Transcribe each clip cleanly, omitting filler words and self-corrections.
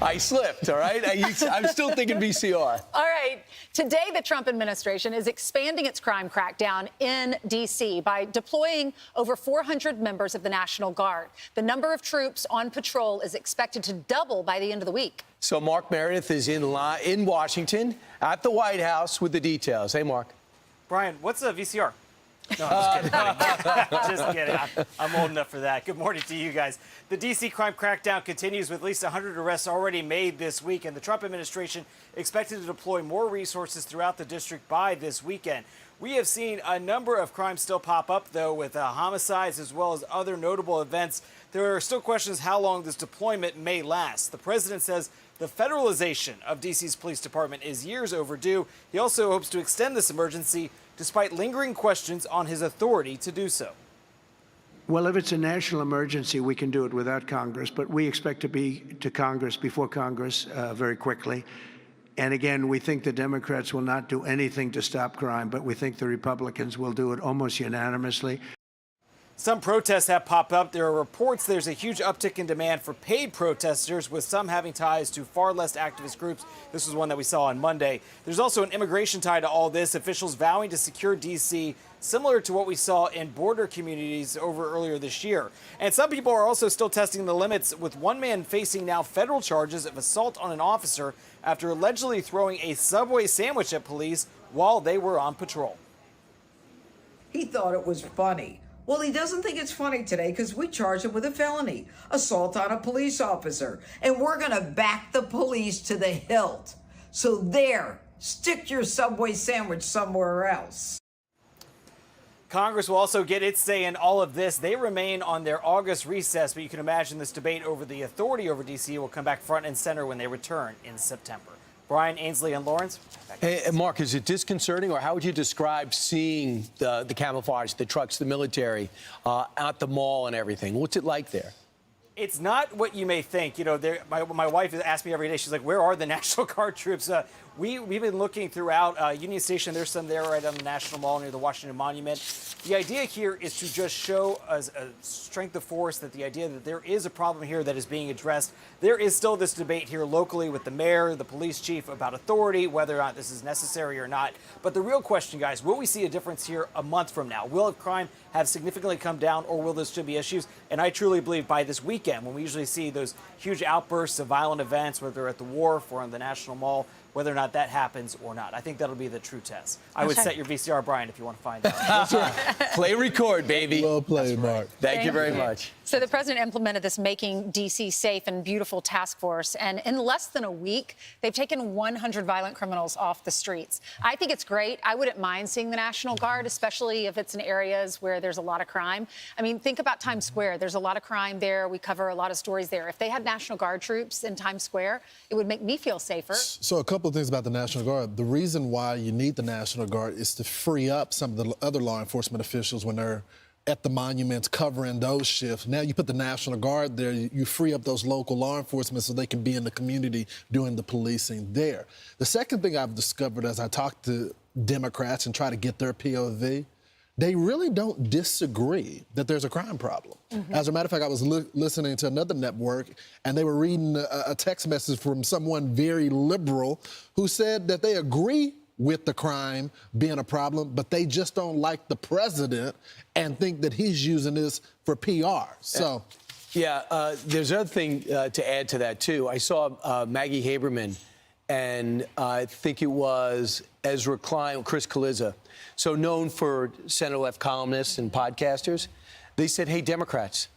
I slipped, all right? I'm still thinking VCR. All right. Today, the Trump administration is expanding its crime crackdown in D.C. by deploying over 400 members of the National Guard. The number of troops on patrol is expected to double by the end of the week. So Mark Meredith is in Washington at the White House with the details. Hey, Mark. Brian, what's a VCR? No, I'm just kidding. Just kidding. I'm old enough for that. Good morning to you guys. The D.C. crime crackdown continues with at least 100 arrests already made this week, and the Trump administration expected to deploy more resources throughout the district by this weekend. We have seen a number of crimes still pop up, though, with homicides as well as other notable events. There are still questions how long this deployment may last. The president says the federalization of D.C.'s police department is years overdue. He also hopes to extend this emergency despite lingering questions on his authority to do so. Well, if it's a national emergency, we can do it without Congress, but we expect to be to Congress before Congress very quickly. And again, we think the Democrats will not do anything to stop crime, but we think the Republicans will do it almost unanimously. Some protests have popped up. There are reports there's a huge uptick in demand for paid protesters, with some having ties to far left activist groups. This was one that we saw on Monday. There's also an immigration tie to all this, officials vowing to secure D.C., similar to what we saw in border communities over earlier this year. And some people are also still testing the limits, with one man facing now federal charges of assault on an officer after allegedly throwing a Subway sandwich at police while they were on patrol. He thought it was funny. Well, he doesn't think it's funny today because we charged him with a felony, assault on a police officer. And we're going to back the police to the hilt. So there, stick your Subway sandwich somewhere else. Congress will also get its say in all of this. They remain on their August recess, but you can imagine this debate over the authority over D.C. will come back front and center when they return in September. Brian, Ainsley, and Lawrence. Hey, Mark, is it disconcerting, or how would you describe seeing the camouflage, the trucks, the military at the mall and everything? What's it like there? It's not what you may think. You know, my wife asks me every day, she's like, where are the National Guard troops? We've been looking throughout Union Station. There's some there right on the National Mall near the Washington Monument. The idea here is to just show a strength of force, that the idea that there is a problem here that is being addressed. There is still this debate here locally with the mayor, the police chief, about authority, whether or not this is necessary or not. But the real question, guys, will we see a difference here a month from now? Will crime have significantly come down, or will there still be issues? And I truly believe by this weekend, when we usually see those huge outbursts of violent events, whether at the Wharf or on the National Mall, whether or not that happens or not. I think that'll be the true test. I would set your VCR, Brian, if you want to find out. That's right. Play record, baby. Well played, Mark. Thank you very much. So the president implemented this Making D.C. Safe and Beautiful task force, and in less than a week, they've taken 100 violent criminals off the streets. I think it's great. I wouldn't mind seeing the National Guard, especially if it's in areas where there's a lot of crime. I mean, think about Times Square. There's a lot of crime there. We cover a lot of stories there. If they had National Guard troops in Times Square, it would make me feel safer. So a couple of things about the National Guard. The reason why you need the National Guard is to free up some of the other law enforcement officials when they're at the monuments covering those shifts. Now you put the National Guard there, you free up those local law enforcement so they can be in the community doing the policing there. The second thing I've discovered as I talk to Democrats and try to get their POV, they really don't disagree that there's a crime problem. As a matter of fact, I was listening to another network, and they were reading a text message from someone very liberal who said that they agree with the crime being a problem, but they just don't like the president and think that he's using this for PR. So, yeah, there's another thing to add to that, too. I saw Maggie Haberman, and I think it was Ezra Klein, Chris Kaliza, so known for center-left columnists and podcasters. They said, hey, Democrats,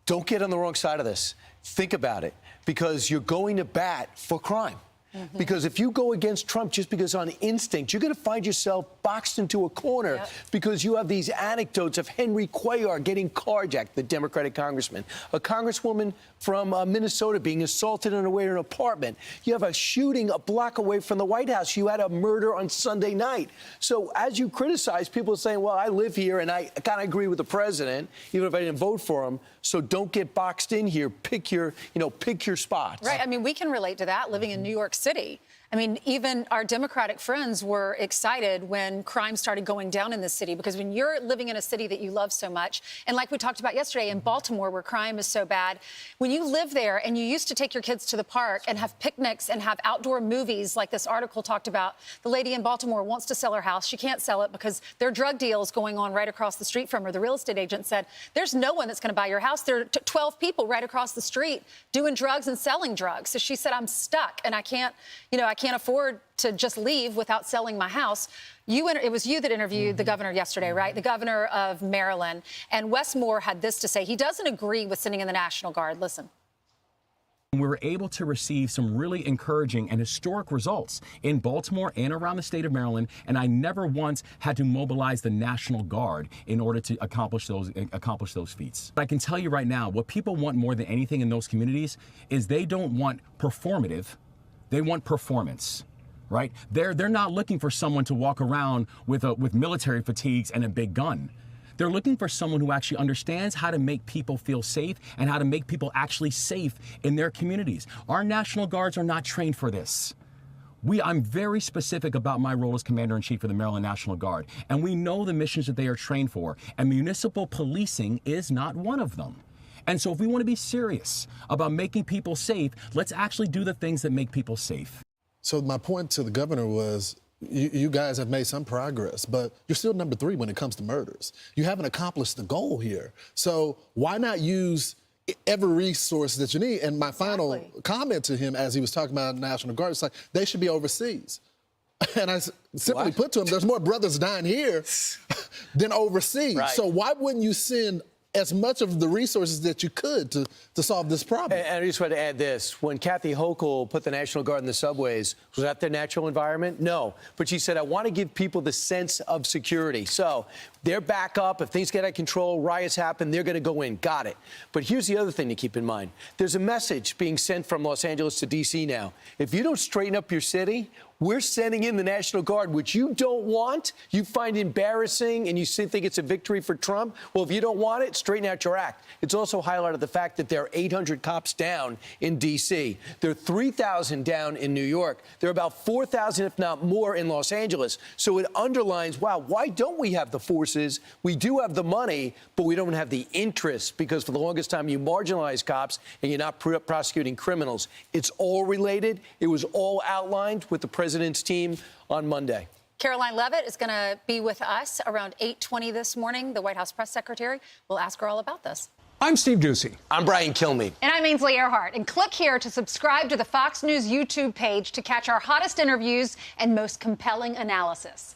don't get on the wrong side of this. Think about it, because you're going to bat for crime. Because if you go against Trump just because on instinct, you're going to find yourself boxed into a corner because you have these anecdotes of Henry Cuellar getting carjacked, the Democratic congressman, a congresswoman from Minnesota being assaulted on her way to an apartment. You have a shooting a block away from the White House. You had a murder on Sunday night. So as you criticize, people are saying, well, I live here and I kind of agree with the president, even if I didn't vote for him. So don't get boxed in here. Pick your spots. Right. I mean, we can relate to that living in New York City. I mean, even our Democratic friends were excited when crime started going down in the city, because when you're living in a city that you love so much, and like we talked about yesterday in Baltimore, where crime is so bad, when you live there and you used to take your kids to the park and have picnics and have outdoor movies like this article talked about, the lady in Baltimore wants to sell her house. She can't sell it because there are drug deals going on right across the street from her. The real estate agent said, there's no one that's going to buy your house. There are 12 people right across the street doing drugs and selling drugs. So she said, I'm stuck and I can't afford to just leave without selling my house. It was you that interviewed the governor yesterday, right? The governor of Maryland. And Wes Moore had this to say. He doesn't agree with sending in the National Guard. Listen. We were able to receive some really encouraging and historic results in Baltimore and around the state of Maryland, and I never once had to mobilize the National Guard in order to accomplish those feats. But I can tell you right now, what people want more than anything in those communities is they don't want performative, they want performance. Right? They're not looking for someone to walk around with military fatigues and a big gun. They're looking for someone who actually understands how to make people feel safe and how to make people actually safe in their communities. Our National Guards are not trained for this. I'm very specific about my role as Commander-in-Chief of the Maryland National Guard, and we know the missions that they are trained for, and municipal policing is not one of them. And so if we want to be serious about making people safe, let's actually do the things that make people safe. So my point to the governor was, you guys have made some progress, but you're still number 3 when it comes to murders. You haven't accomplished the goal here. So why not use every resource that you need? And my final comment to him as he was talking about National Guard, it's like, they should be overseas. And I simply put to him, there's more brothers dying here than overseas. Right. So why wouldn't you send as much of the resources that you could to solve this problem? And I just want to add this. When Kathy Hochul put the National Guard in the subways, was that their natural environment? No. But she said, I want to give people the sense of security. So they're back up. If things get out of control, riots happen, they're going to go in. Got it. But here's the other thing to keep in mind. There's a message being sent from Los Angeles to D.C. now. If you don't straighten up your city, we're sending in the National Guard, which you don't want, you find embarrassing, and you think it's a victory for Trump. Well, if you don't want it, straighten out your act. It's also highlighted the fact that there are 800 cops down in D.C. There are 3,000 down in New York. There are about 4,000, if not more, in Los Angeles. So it underlines, wow, why don't we have the forces? We do have the money, but we don't have the interest, because for the longest time you marginalize cops and you're not prosecuting criminals. It's all related. It was all outlined with the president's team on Monday. Caroline Leavitt is going to be with us around 8:20 this morning, the White House press secretary. We'll ask her all about this. I'm Steve Doocy. I'm Brian Kilmeade. And I'm Ainsley Earhart. And click here to subscribe to the Fox News YouTube page to catch our hottest interviews and most compelling analysis.